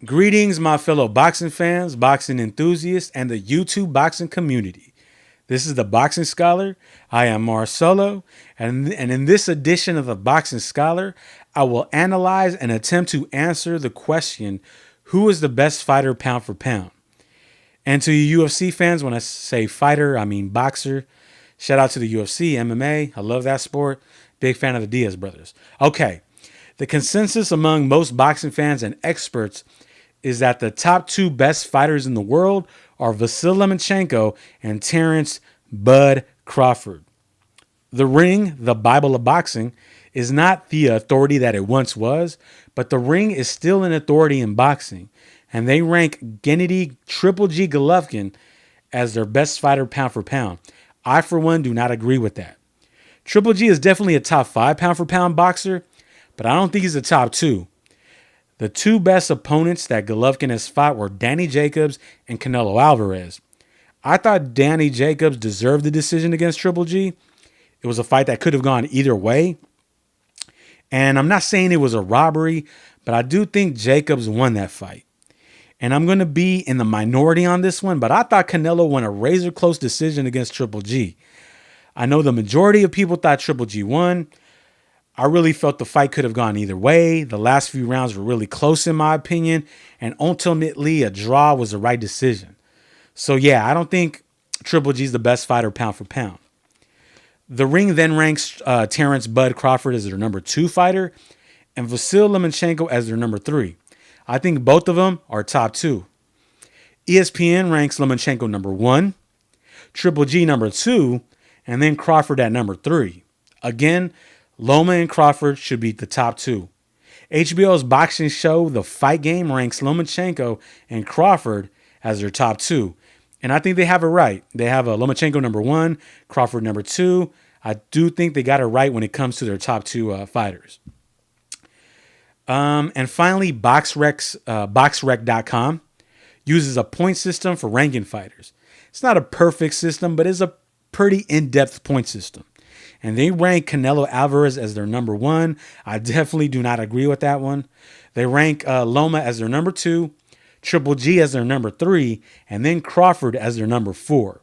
Greetings, my fellow boxing fans, boxing enthusiasts, and the YouTube boxing community. This is the Boxing Scholar. I am Marcelo, and in this edition of the Boxing Scholar, I will analyze and attempt to answer the question, who is the best fighter pound for pound? And to you UFC fans, when I say fighter, I mean boxer. Shout out to the UFC, MMA. I love that sport. Big fan of the Diaz brothers. Okay, the consensus among most boxing fans and experts is that the top two best fighters in the world are Vasyl Lomachenko and Terrence Bud Crawford. The ring, the Bible of boxing, is not the authority that it once was, but the ring is still an authority in boxing, and they rank Gennady Triple G Golovkin as their best fighter pound for pound. I, for one, do not agree with that. Triple G is definitely a top 5 pound for pound boxer, but I don't think he's a top 2. The two best opponents that Golovkin has fought were Danny Jacobs and Canelo Alvarez. I thought Danny Jacobs deserved the decision against Triple G. It was a fight that could have gone either way. And I'm not saying it was a robbery, but I do think Jacobs won that fight. And I'm going to be in the minority on this one, but I thought Canelo won a razor close decision against Triple G. I know the majority of people thought Triple G won. I really felt the fight could have gone either way. The last few rounds were really close in my opinion, and ultimately a draw was the right decision. So yeah, I don't think Triple G is the best fighter pound for pound. The ring then ranks Terrence Bud Crawford as their number 2 fighter and Vasyl Lomachenko as their number 3. I think both of them are top 2. ESPN ranks Lomenchenko number 1, Triple G number 2, and then Crawford at number 3. Again, Loma and Crawford should be the top 2. HBO's boxing show, The Fight Game, ranks Lomenchenko and Crawford as their top 2. And I think they have it right. They have a Lomachenko number 1, Crawford number 2. I do think they got it right when it comes to their top 2 fighters. And finally, boxrec.com uses a point system for ranking fighters. It's not a perfect system, but it's a pretty in-depth point system. And they rank Canelo Alvarez as their number 1. I definitely do not agree with that one. They rank Loma as their number 2, Triple G as their number 3, and then Crawford as their number 4.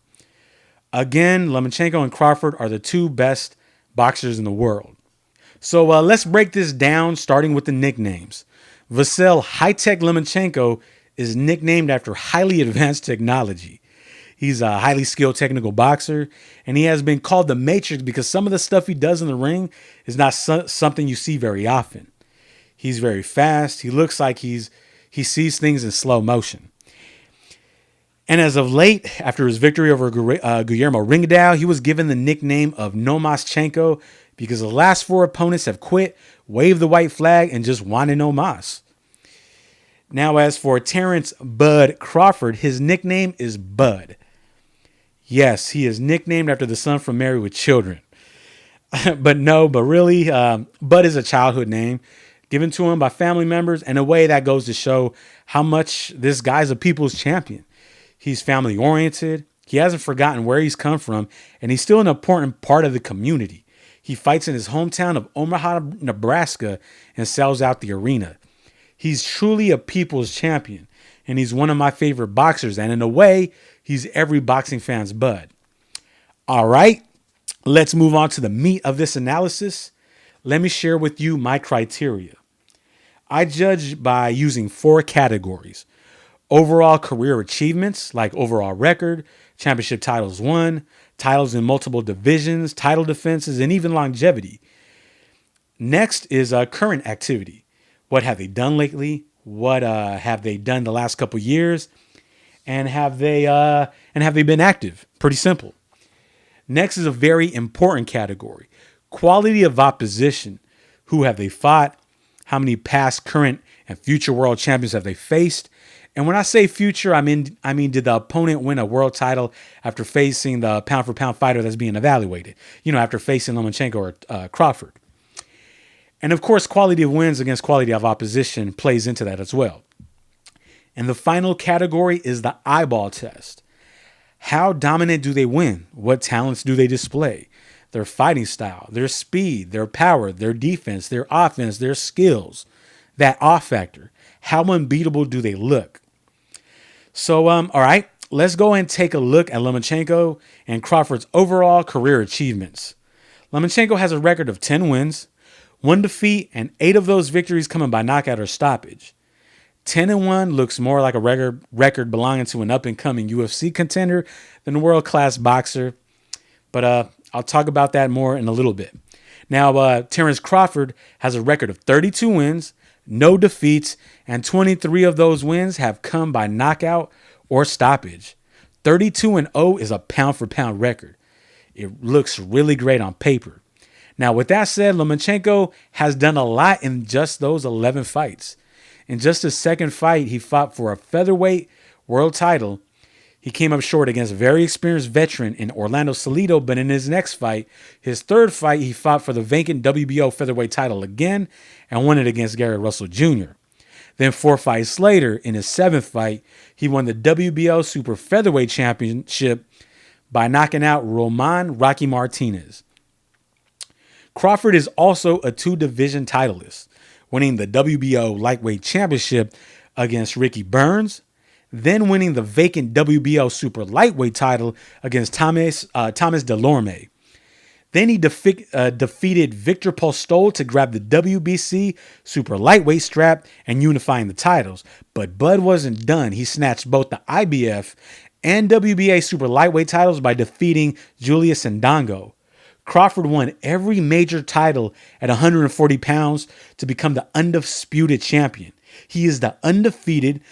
Again, Lomachenko and Crawford are the 2 best boxers in the world. So let's break this down, starting with the nicknames. Vasyl High-Tech Lomachenko is nicknamed after highly advanced technology. He's a highly skilled technical boxer, and he has been called the Matrix because some of the stuff he does in the ring is not something you see very often. He's very fast. He looks like he sees things in slow motion. And as of late, after his victory over Guillermo Ringdao, he was given the nickname of Lomachenko because the last 4 opponents have quit, waved the white flag, and just wanted no mas. Now, as for Terrence Bud Crawford, his nickname is Bud. Yes, he is nicknamed after the son from Married with Children. but really, Bud is a childhood name given to him by family members, and a way that goes to show how much this guy's a people's champion. He's family oriented. He hasn't forgotten where he's come from, and he's still an important part of the community. He fights in his hometown of Omaha, Nebraska, and sells out the arena. He's truly a people's champion, and he's one of my favorite boxers, and in a way, he's every boxing fan's bud. All right, let's move on to the meat of this analysis. Let me share with you my criteria. I judge by using 4 categories: overall career achievements, like overall record, championship titles won, titles in multiple divisions, title defenses, and even longevity. Next is current activity. What have they done lately? What have they done the last couple years? And have they been active? Pretty simple. Next is a very important category: quality of opposition. Who have they fought? How many past, current, and future world champions have they faced? And when I say future, I mean, did the opponent win a world title after facing the pound for pound fighter that's being evaluated? After facing Lomachenko or Crawford. And of course, quality of wins against quality of opposition plays into that as well. And the final category is the eyeball test. How dominant do they win? What talents do they display? Their fighting style, their speed, their power, their defense, their offense, their skills, that off factor. how unbeatable do they look? So, all right, let's go and take a look at Lomachenko and Crawford's overall career achievements. Lomachenko has a record of 10 wins, 1 defeat, and 8 of those victories coming by knockout or stoppage. 10-1 looks more like a record belonging to an up-and-coming UFC contender than a world-class boxer. But I'll talk about that more in a little bit. Now, Terence Crawford has a record of 32 wins, no defeats, and 23 of those wins have come by knockout or stoppage. 32-0 is a pound-for-pound record. It looks really great on paper. Now, with that said, Lomenchenko has done a lot in just those 11 fights. In just his second fight, he fought for a featherweight world title. He came up short against a very experienced veteran in Orlando Salido, but in his next fight, his third fight, he fought for the vacant WBO featherweight title again and won it against Gary Russell Jr. Then 4 fights later, in his 7th fight, he won the WBO Super Featherweight Championship by knocking out Roman Rocky Martinez. Crawford is also a 2-division titleist, winning the WBO Lightweight Championship against Ricky Burns, then winning the vacant WBO Super Lightweight title against Thomas Delorme. Then he defeated Victor Postol to grab the WBC Super Lightweight strap and unifying the titles. But Bud wasn't done. He snatched both the IBF and WBA Super Lightweight titles by defeating Julius Ndongo. Crawford won every major title at 140 pounds to become the undisputed champion. He is the undisputed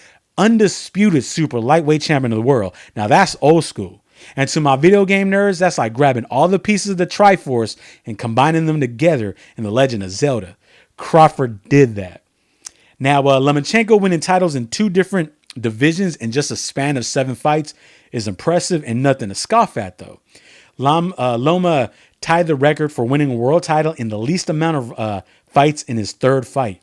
super lightweight champion of the world. Now that's old school. And to my video game nerds, that's like grabbing all the pieces of the Triforce and combining them together in The Legend of Zelda. Crawford did that. Now, Lomenchenko winning titles in 2 different divisions in just a span of 7 fights is impressive and nothing to scoff at, though. Loma tied the record for winning a world title in the least amount of fights in his 3rd fight.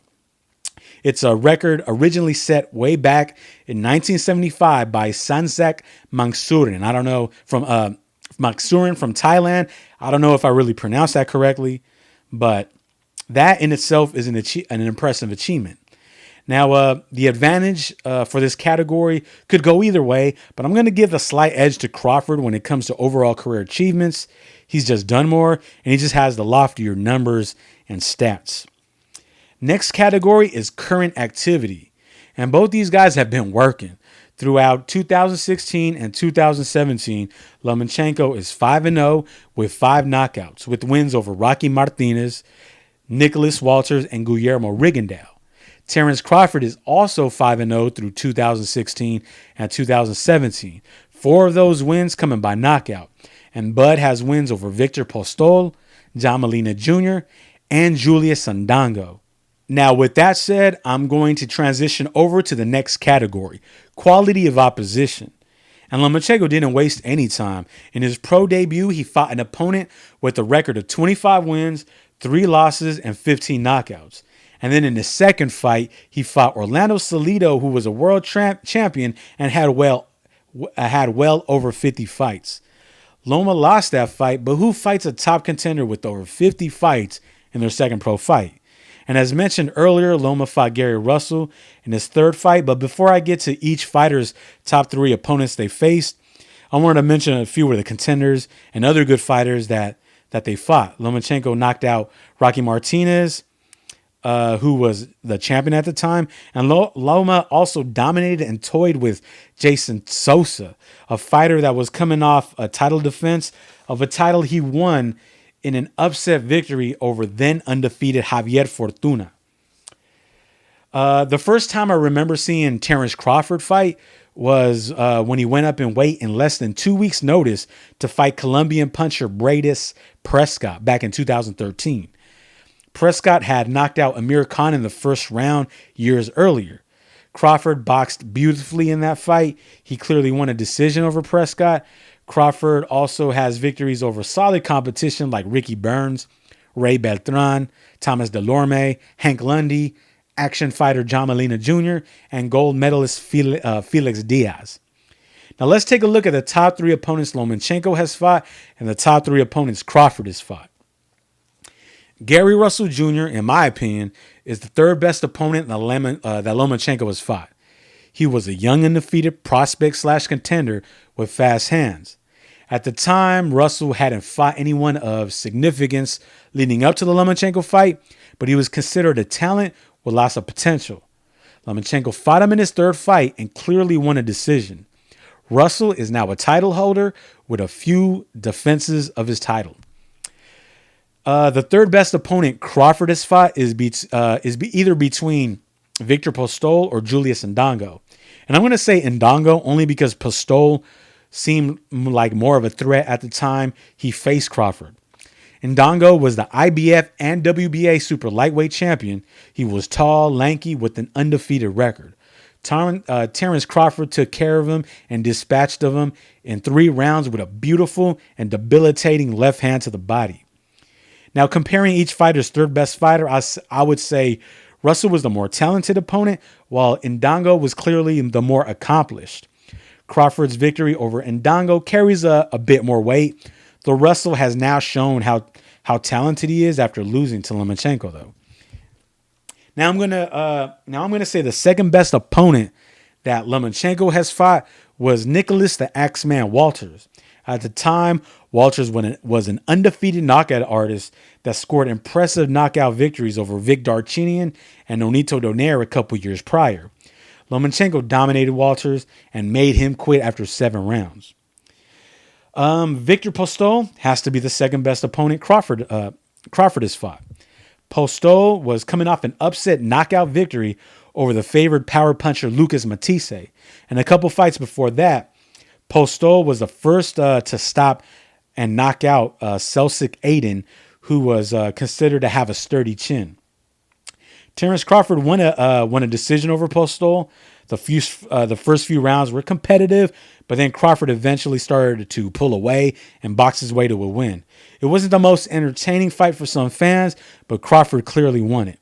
It's a record originally set way back in 1975 by Sansak Mangsurin. I don't know, from Mangsurin from Thailand. I don't know if I really pronounced that correctly, but that in itself is an impressive achievement. Now, the advantage for this category could go either way, but I'm going to give a slight edge to Crawford when it comes to overall career achievements. He's just done more, and he just has the loftier numbers and stats. Next category is current activity, and both these guys have been working. Throughout 2016 and 2017, Lomenchenko is 5-0 with 5 knockouts, with wins over Rocky Martinez, Nicholas Walters, and Guillermo Rigondeaux. Terence Crawford is also 5-0 through 2016 and 2017. 4 of those wins coming by knockout. And Bud has wins over Victor Postol, John Molina Jr., and Julius Ndongo. Now, with that said, I'm going to transition over to the next category, quality of opposition. And Lomachenko didn't waste any time. In his pro debut, he fought an opponent with a record of 25 wins, 3 losses, and 15 knockouts. And then in the second fight, he fought Orlando Salido, who was a world champion and had well over 50 fights. Loma lost that fight, but who fights a top contender with over 50 fights in their second pro fight? And as mentioned earlier, Loma fought Gary Russell in his 3rd fight. But before I get to each fighter's top 3 opponents they faced, I wanted to mention a few of the contenders and other good fighters that they fought. Lomachenko knocked out Rocky Martinez, who was the champion at the time. And Loma also dominated and toyed with Jason Sosa, a fighter that was coming off a title defense of a title he won in an upset victory over then undefeated Javier Fortuna. The first time I remember seeing Terence Crawford fight was when he went up in weight in less than 2 weeks' notice to fight Colombian puncher Bradis Prescott back in 2013. Prescott had knocked out Amir Khan in the first round years earlier. Crawford boxed beautifully in that fight. He clearly won a decision over Prescott. Crawford also has victories over solid competition like Ricky Burns, Ray Beltran, Thomas Delorme, Hank Lundy, action fighter John Molina Jr., and gold medalist Felix Diaz. Now let's take a look at the top 3 opponents Lomenchenko has fought and the top 3 opponents Crawford has fought. Gary Russell Jr., in my opinion, is the third best opponent that Lomachenko has fought. He was a young undefeated prospect / contender with fast hands. At the time, Russell hadn't fought anyone of significance leading up to the Lomenchenko fight, but he was considered a talent with lots of potential. Lomenchenko fought him in his third fight and clearly won a decision. Russell is now a title holder with a few defenses of his title. The third best opponent Crawford has fought is either between Victor Postol or Julius Indongo. And I'm going to say Indongo only because Postol seemed like more of a threat at the time he faced Crawford. Indongo was the IBF and WBA super lightweight champion. He was tall, lanky, with an undefeated record. Terrence Crawford took care of him and dispatched of him in 3 rounds with a beautiful and debilitating left hand to the body. Now, comparing each fighter's third best fighter, I would say Russell was the more talented opponent, while Indongo was clearly the more accomplished. Crawford's victory over Indongo carries a bit more weight, though Russell has now shown how talented he is after losing to Lomenchenko, though. Now I'm gonna say the second best opponent that Lomenchenko has fought was Nicholas the Axeman Walters. At the time, Walters was an undefeated knockout artist that scored impressive knockout victories over Vic Darchinyan and Nonito Donaire a couple years prior. Lomenchenko dominated Walters and made him quit after 7 rounds. Victor Postol has to be the second best opponent Crawford has fought. Postol was coming off an upset knockout victory over the favored power puncher Lucas Matisse. And a couple fights before that, Postol was the first to stop and knock out Celsic Aiden, who was considered to have a sturdy chin. Terrence Crawford won a decision over Postol. The first few rounds were competitive, but then Crawford eventually started to pull away and box his way to a win. It wasn't the most entertaining fight for some fans, but Crawford clearly won it.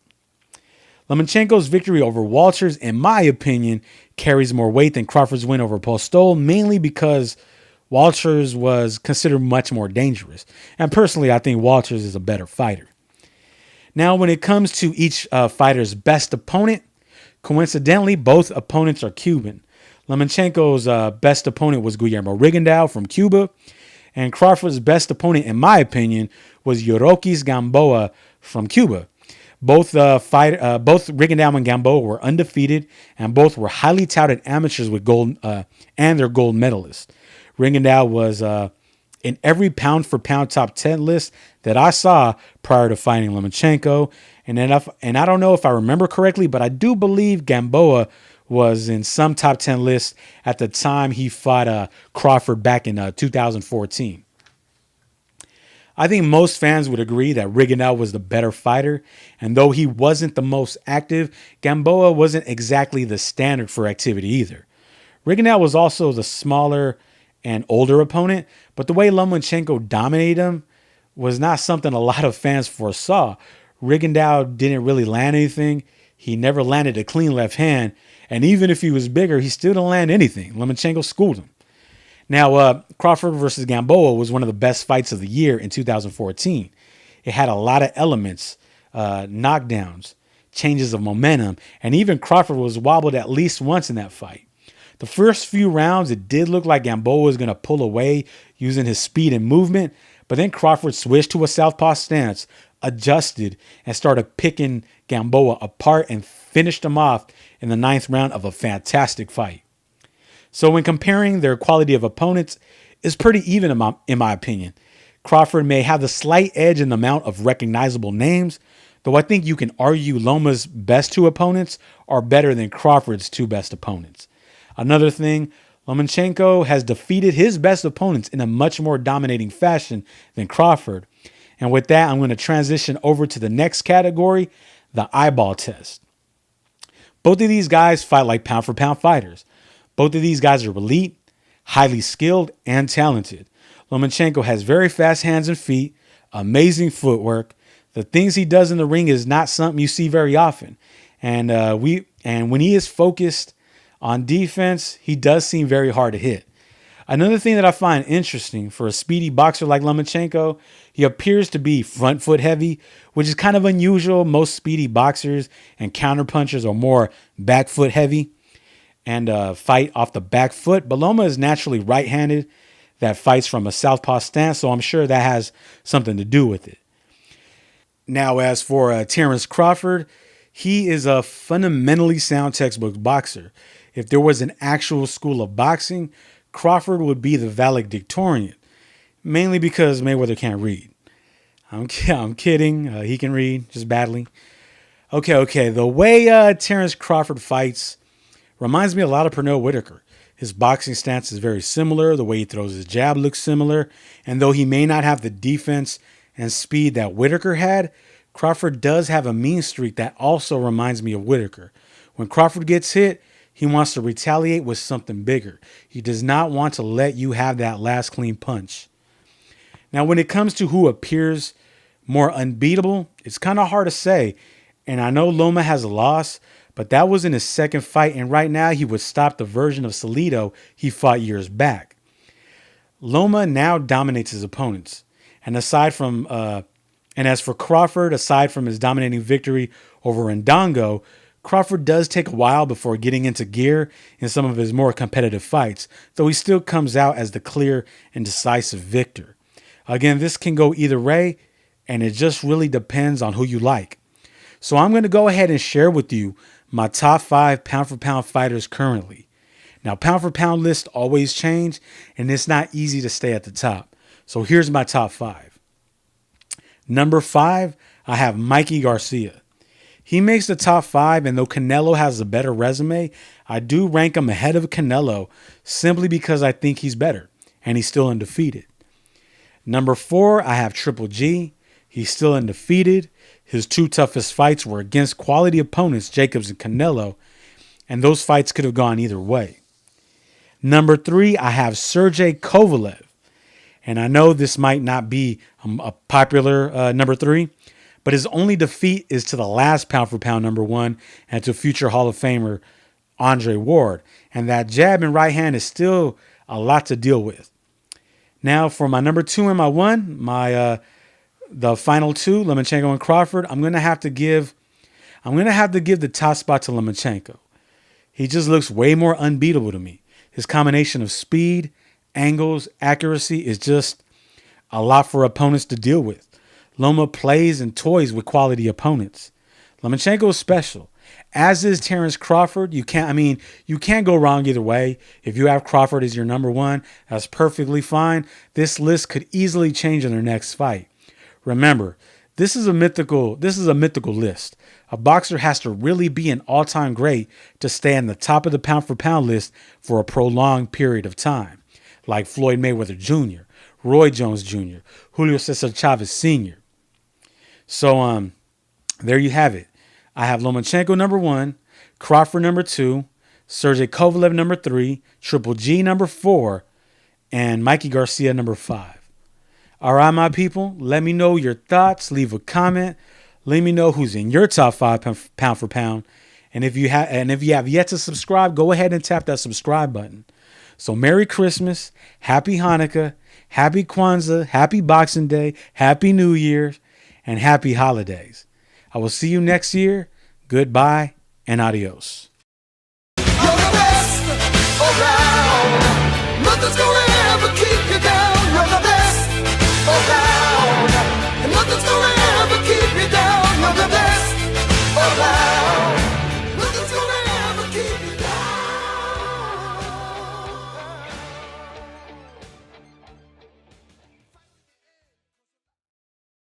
Lomenchenko's victory over Walters, in my opinion, carries more weight than Crawford's win over Postol, mainly because Walters was considered much more dangerous. And personally, I think Walters is a better fighter. Now, when it comes to each fighter's best opponent, coincidentally, both opponents are Cuban. Lomenchenko's best opponent was Guillermo Rigondeaux from Cuba, and Crawford's best opponent, in my opinion, was Yorokis Gamboa from Cuba. Both Rigondeaux and Gamboa were undefeated, and both were highly touted amateurs with gold and their gold medalists. Rigondeaux was in every pound-for-pound top 10 list that I saw prior to fighting Lomenchenko, and I don't know if I remember correctly, but I do believe Gamboa was in some top 10 lists at the time he fought Crawford back in 2014. I think most fans would agree that Rigondeaux was the better fighter, and though he wasn't the most active, Gamboa wasn't exactly the standard for activity either. Rigondeaux was also the smaller and older opponent, but the way Lomenchenko dominated him was not something a lot of fans foresaw. Rigondeaux didn't really land anything. He never landed a clean left hand, and even if he was bigger, he still didn't land anything. Lomenchenko schooled him. Now, Crawford versus Gamboa was one of the best fights of the year in 2014. It had a lot of elements, knockdowns, changes of momentum, and even Crawford was wobbled at least once in that fight. The first few rounds, it did look like Gamboa was going to pull away using his speed and movement, but then Crawford switched to a southpaw stance, adjusted, and started picking Gamboa apart and finished him off in the 9th round of a fantastic fight. So when comparing their quality of opponents, it's pretty even in my opinion. Crawford may have the slight edge in the amount of recognizable names, though I think you can argue Loma's best 2 opponents are better than Crawford's 2 best opponents. Another thing, Lomenchenko has defeated his best opponents in a much more dominating fashion than Crawford. And with that, I'm going to transition over to the next category, the eyeball test. Both of these guys fight like pound-for-pound fighters. Both of these guys are elite, highly skilled, and talented. Lomenchenko has very fast hands and feet, amazing footwork. The things he does in the ring is not something you see very often. And when he is focused on defense, he does seem very hard to hit. Another thing that I find interesting for a speedy boxer like Lomachenko, he appears to be front foot heavy, which is kind of unusual. Most speedy boxers and counterpunchers are more back foot heavy and fight off the back foot. But Loma is naturally right-handed that fights from a southpaw stance, so I'm sure that has something to do with it. Now, as for Terrence Crawford, he is a fundamentally sound textbook boxer. If there was an actual school of boxing, Crawford would be the valedictorian, mainly because Mayweather can't read. I'm kidding. He can read, just badly. Okay. The way Terrence Crawford fights reminds me a lot of Pernell Whitaker. His boxing stance is very similar. The way he throws his jab looks similar. And though he may not have the defense and speed that Whitaker had, Crawford does have a mean streak that also reminds me of Whitaker. When Crawford gets hit, he wants to retaliate with something bigger. He does not want to let you have that last clean punch. Now, when it comes to who appears more unbeatable, it's kind of hard to say. And I know Loma has a loss, but that was in his second fight. And right now he would stop the version of Salido he fought years back. Loma now dominates his opponents. And as for Crawford, aside from his dominating victory over Ndongo, Crawford does take a while before getting into gear in some of his more competitive fights, though he still comes out as the clear and decisive victor. Again, this can go either way, and it just really depends on who you like. So I'm going to go ahead and share with you my top 5 pound-for-pound fighters currently. Now, pound-for-pound lists always change, and it's not easy to stay at the top. So here's my top 5. Number 5, I have Mikey Garcia. He makes the top 5, and though Canelo has a better resume, I do rank him ahead of Canelo simply because I think he's better, and he's still undefeated. Number 4, I have Triple G. He's still undefeated. His 2 toughest fights were against quality opponents, Jacobs and Canelo, and those fights could have gone either way. Number 3, I have Sergey Kovalev. And I know this might not be a popular number 3, but his only defeat is to the last pound-for-pound number 1 and to future Hall of Famer Andre Ward. And that jab and right hand is still a lot to deal with. Now, for my number 2 and my 1, the final 2, Lomenchenko and Crawford, I'm gonna have to give the top spot to Lomachenko. He just looks way more unbeatable to me. His combination of speed, angles, accuracy is just a lot for opponents to deal with. Loma plays and toys with quality opponents. Lomachenko is special, as is Terrence Crawford. You can't go wrong either way. If you have Crawford as your number 1, that's perfectly fine. This list could easily change in their next fight. Remember, this is a mythical list. A boxer has to really be an all-time great to stay in the top of the pound-for-pound list for a prolonged period of time, like Floyd Mayweather Jr., Roy Jones Jr., Julio Cesar Chavez Sr. So there you have it. I have Lomachenko number 1, Crawford number 2, Sergey Kovalev number 3, Triple G number 4, and Mikey Garcia number 5. All right, my people, let me know your thoughts. Leave a comment. Let me know who's in your top 5 pound for pound. And if you have yet to subscribe, go ahead and tap that subscribe button. So Merry Christmas, Happy Hanukkah, Happy Kwanzaa, Happy Boxing Day, Happy New Year, and Happy Holidays. I will see you next year. Goodbye and adios. You're the best around. Nothing's gonna ever keep you down.